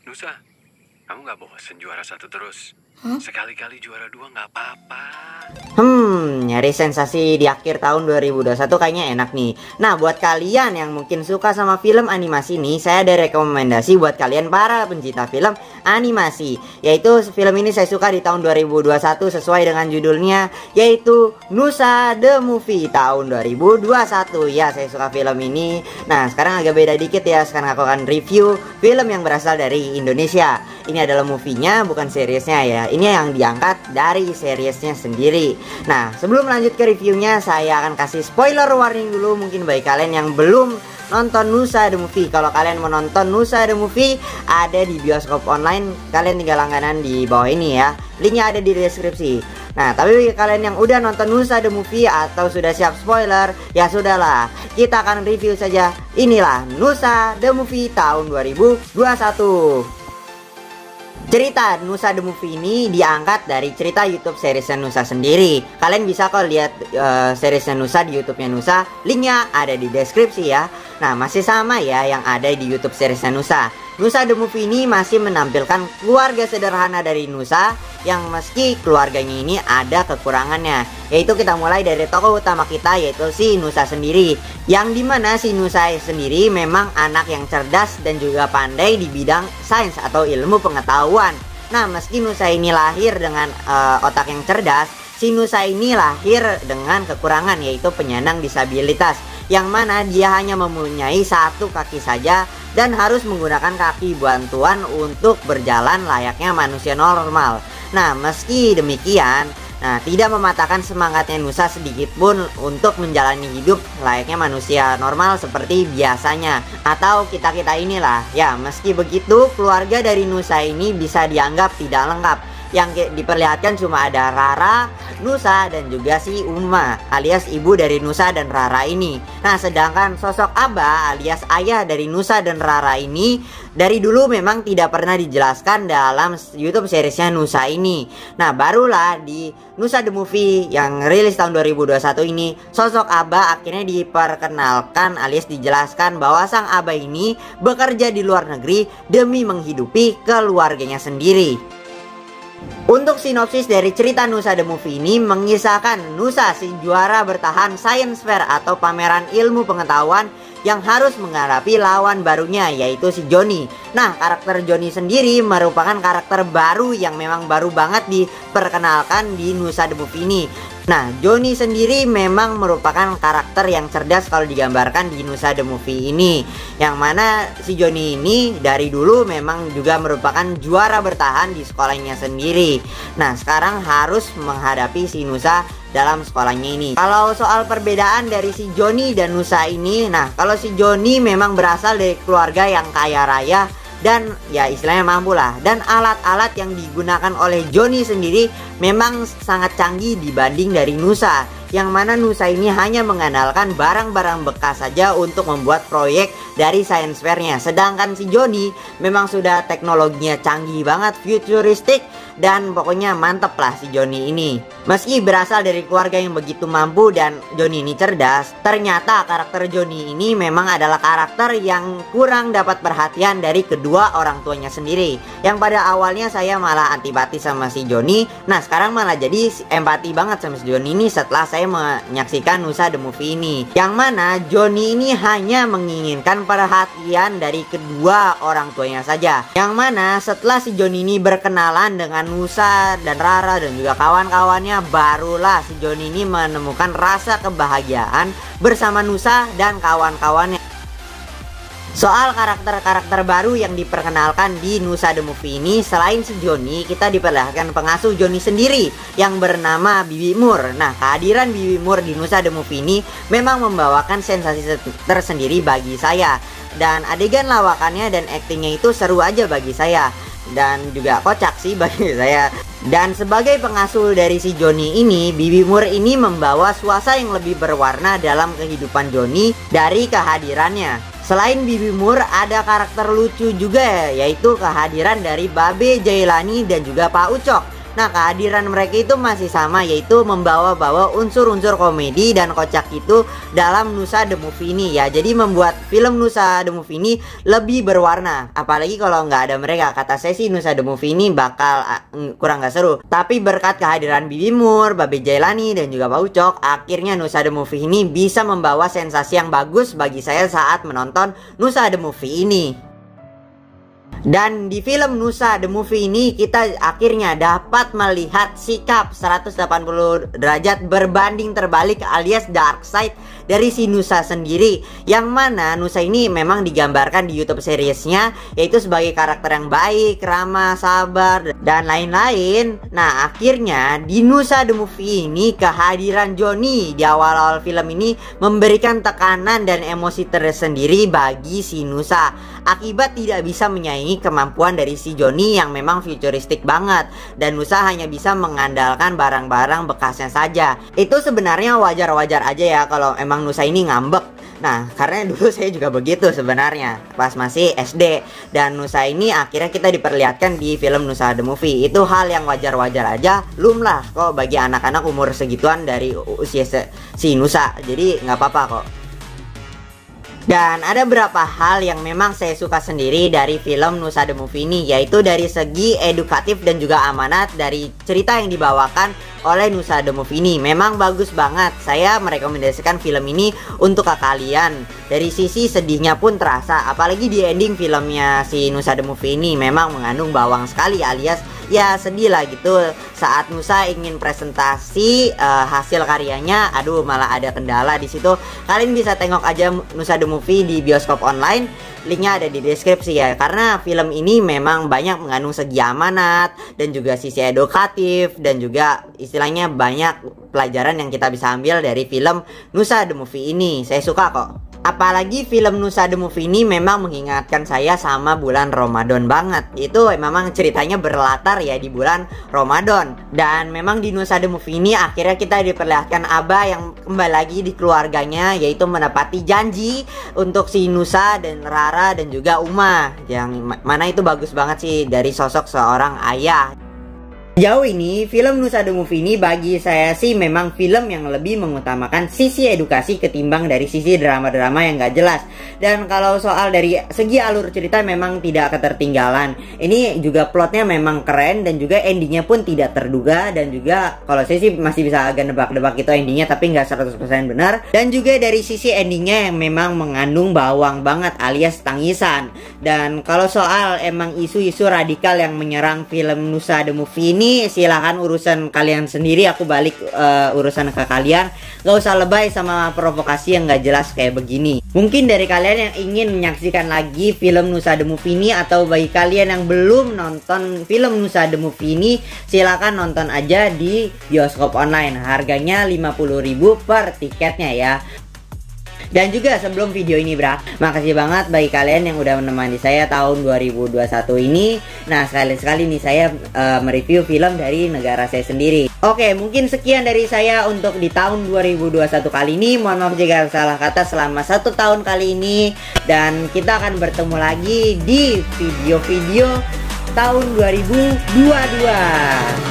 Nusa, kamu nggak bosen juara 1 terus? Hah? Sekali-kali juara 2 nggak apa-apa. Nyari sensasi di akhir tahun 2021 kayaknya enak nih. Nah, buat kalian yang mungkin suka sama film animasi nih, saya ada rekomendasi buat kalian para pencinta film animasi. Yaitu film ini saya suka di tahun 2021 sesuai dengan judulnya, yaitu Nusa The Movie tahun 2021. Ya, saya suka film ini. Nah, sekarang agak beda dikit ya. Sekarang aku akan review film yang berasal dari Indonesia. Ini adalah movie-nya, bukan seriesnya ya. Ini yang diangkat dari seriesnya sendiri. Nah, sebelum lanjut ke reviewnya, saya akan kasih spoiler warning dulu mungkin bagi kalian yang belum nonton Nusa The Movie. Kalau kalian mau nonton Nusa The Movie, ada di bioskop online. Kalian tinggal langganan di bawah ini ya. Linknya ada di deskripsi. Nah, tapi bagi kalian yang udah nonton Nusa The Movie atau sudah siap spoiler, ya sudahlah, kita akan review saja. Inilah Nusa The Movie tahun 2021. Cerita Nusa The Movie ini diangkat dari cerita YouTube seriesnya Nusa sendiri. Kalian bisa kok lihat seriesnya Nusa di YouTube-nya Nusa. Linknya ada di deskripsi ya. Nah, masih sama ya yang ada di YouTube seriesnya Nusa. Nusa The Movie ini masih menampilkan keluarga sederhana dari Nusa, yang meski keluarganya ini ada kekurangannya. Yaitu kita mulai dari tokoh utama kita, yaitu si Nusa sendiri. Yang dimana si Nusa sendiri memang anak yang cerdas dan juga pandai di bidang sains atau ilmu pengetahuan. Nah, meski Nusa ini lahir dengan otak yang cerdas, si Nusa ini lahir dengan kekurangan, yaitu penyandang disabilitas, yang mana dia hanya mempunyai satu kaki saja dan harus menggunakan kaki bantuan untuk berjalan layaknya manusia normal. Nah, meski demikian, tidak mematahkan semangatnya Nusa sedikit pun untuk menjalani hidup layaknya manusia normal seperti biasanya, atau kita-kita inilah. Ya, meski begitu, keluarga dari Nusa ini bisa dianggap tidak lengkap. Yang diperlihatkan cuma ada Rara, Nusa, dan juga si Uma alias ibu dari Nusa dan Rara ini. Nah, sedangkan sosok Aba alias ayah dari Nusa dan Rara ini dari dulu memang tidak pernah dijelaskan dalam YouTube seriesnya Nusa ini. Nah, barulah di Nusa The Movie yang rilis tahun 2021 ini, sosok Aba akhirnya diperkenalkan alias dijelaskan bahwa sang Aba ini bekerja di luar negeri demi menghidupi keluarganya sendiri. Untuk sinopsis dari cerita Nusa The Movie ini mengisahkan Nusa, si juara bertahan Science Fair atau pameran ilmu pengetahuan, yang harus menghadapi lawan barunya, yaitu si Johnny. Nah, karakter Johnny sendiri merupakan karakter baru yang memang baru banget diperkenalkan di Nusa The Movie ini. Nah, Johnny sendiri memang merupakan karakter yang cerdas kalau digambarkan di Nusa The Movie ini, yang mana si Johnny ini dari dulu memang juga merupakan juara bertahan di sekolahnya sendiri. Nah, sekarang harus menghadapi si Nusa dalam sekolahnya ini. Kalau soal perbedaan dari si Johnny dan Nusa ini, nah kalau si Johnny memang berasal dari keluarga yang kaya raya dan ya istilahnya mampu lah, dan alat-alat yang digunakan oleh Johnny sendiri memang sangat canggih dibanding dari Nusa, yang mana Nusa ini hanya mengandalkan barang-barang bekas saja untuk membuat proyek dari science fair-nya. Sedangkan si Johnny memang sudah teknologinya canggih banget, futuristik, dan pokoknya mantep lah si Johnny ini. Meski berasal dari keluarga yang begitu mampu dan Johnny ini cerdas, ternyata karakter Johnny ini memang adalah karakter yang kurang dapat perhatian dari kedua orang tuanya sendiri. Yang pada awalnya saya malah antipati sama si Johnny, nah sekarang malah jadi empati banget sama si Johnny ini setelah saya menyaksikan Nusa The Movie ini. Yang mana Johnny ini hanya menginginkan perhatian dari kedua orang tuanya saja. Yang mana setelah si Johnny ini berkenalan dengan Nusa dan Rara dan juga kawan-kawannya, barulah si Johnny ini menemukan rasa kebahagiaan bersama Nusa dan kawan-kawannya. Soal karakter-karakter baru yang diperkenalkan di Nusa The Movie ini, selain si Johnny, kita diperlihatkan pengasuh Johnny sendiri yang bernama Bibi Moore. Nah, kehadiran Bibi Moore di Nusa The Movie ini memang membawakan sensasi tersendiri bagi saya. Dan adegan lawakannya dan aktingnya itu seru aja bagi saya, dan juga kocak sih bagi saya. Dan sebagai pengasuh dari si Johnny ini, Bibi Moore ini membawa suasana yang lebih berwarna dalam kehidupan Johnny dari kehadirannya. Selain Bibi Moore, ada karakter lucu juga, yaitu kehadiran dari Babe Jailani dan juga Pak Ucok. Nah, kehadiran mereka itu masih sama, yaitu membawa-bawa unsur-unsur komedi dan kocak itu dalam Nusa The Movie ini ya. Jadi membuat film Nusa The Movie ini lebih berwarna. Apalagi kalau nggak ada mereka, kata saya sih Nusa The Movie ini bakal kurang nggak seru. Tapi berkat kehadiran Bibi Moore, Babe Jailani, dan juga Pak Ucok, akhirnya Nusa The Movie ini bisa membawa sensasi yang bagus bagi saya saat menonton Nusa The Movie ini. Dan di film Nusa The Movie ini kita akhirnya dapat melihat sikap 180 derajat berbanding terbalik alias dark side dari si Nusa sendiri, yang mana Nusa ini memang digambarkan di YouTube seriesnya yaitu sebagai karakter yang baik, ramah, sabar, dan lain-lain. Nah, akhirnya di Nusa The Movie ini kehadiran Johnny di awal-awal film ini memberikan tekanan dan emosi tersendiri bagi si Nusa akibat tidak bisa menyaingi kemampuan dari si Johnny yang memang futuristik banget, dan Nusa hanya bisa mengandalkan barang-barang bekasnya saja. Itu sebenarnya wajar-wajar aja ya kalau emang Nusa ini ngambek. Nah, karena dulu saya juga begitu sebenarnya pas masih SD, dan Nusa ini akhirnya kita diperlihatkan di film Nusa The Movie. Itu hal yang wajar-wajar aja, lumrah kok bagi anak-anak umur segituan dari usia si Nusa. Jadi nggak apa-apa kok. Dan ada beberapa hal yang memang saya suka sendiri dari film Nusa The Movie ini, yaitu dari segi edukatif dan juga amanat dari cerita yang dibawakan oleh Nusa The Movie ini. Memang bagus banget. Saya merekomendasikan film ini untuk kalian. Dari sisi sedihnya pun terasa, apalagi di ending filmnya si Nusa The Movie ini memang mengandung bawang sekali, alias ya sedih lah gitu. Saat Nusa ingin presentasi hasil karyanya, aduh malah ada kendala di situ. Kalian bisa tengok aja Nusa The Movie di bioskop online, linknya ada di deskripsi ya. Karena film ini memang banyak mengandung segi amanat dan juga sisi edukatif, dan juga istilahnya banyak pelajaran yang kita bisa ambil dari film Nusa The Movie ini. Saya suka kok. Apalagi film Nusa The Movie ini memang mengingatkan saya sama bulan Ramadan banget. Itu memang ceritanya berlatar ya di bulan Ramadan. Dan memang di Nusa The Movie ini akhirnya kita diperlihatkan Abah yang kembali lagi di keluarganya, yaitu menepati janji untuk si Nusa dan Rara dan juga Uma. Yang mana itu bagus banget sih dari sosok seorang ayah. Jauh ini film Nusa The Movie ini bagi saya sih memang film yang lebih mengutamakan sisi edukasi ketimbang dari sisi drama-drama yang gak jelas. Dan kalau soal dari segi alur cerita memang tidak ketertinggalan. Ini juga plotnya memang keren dan juga endingnya pun tidak terduga. Dan juga kalau saya sih masih bisa agak nebak-nebak itu endingnya, tapi nggak 100% benar. Dan juga dari sisi endingnya yang memang mengandung bawang banget alias tangisan. Dan kalau soal emang isu-isu radikal yang menyerang film Nusa The Movie ini, silahkan urusan kalian sendiri. Aku balik urusan ke kalian. Gak usah lebay sama provokasi yang gak jelas kayak begini. Mungkin dari kalian yang ingin menyaksikan lagi film Nusa The Movie ini, atau bagi kalian yang belum nonton film Nusa The Movie ini, silahkan nonton aja di bioskop online. Harganya 50.000 per tiketnya ya. Dan juga sebelum video ini makasih banget bagi kalian yang udah menemani saya tahun 2021 ini. Nah, sekali-sekali nih saya mereview film dari negara saya sendiri. Oke, mungkin sekian dari saya untuk di tahun 2021 kali ini. Mohon maaf jika salah kata selama 1 tahun kali ini. Dan kita akan bertemu lagi di video-video tahun 2022.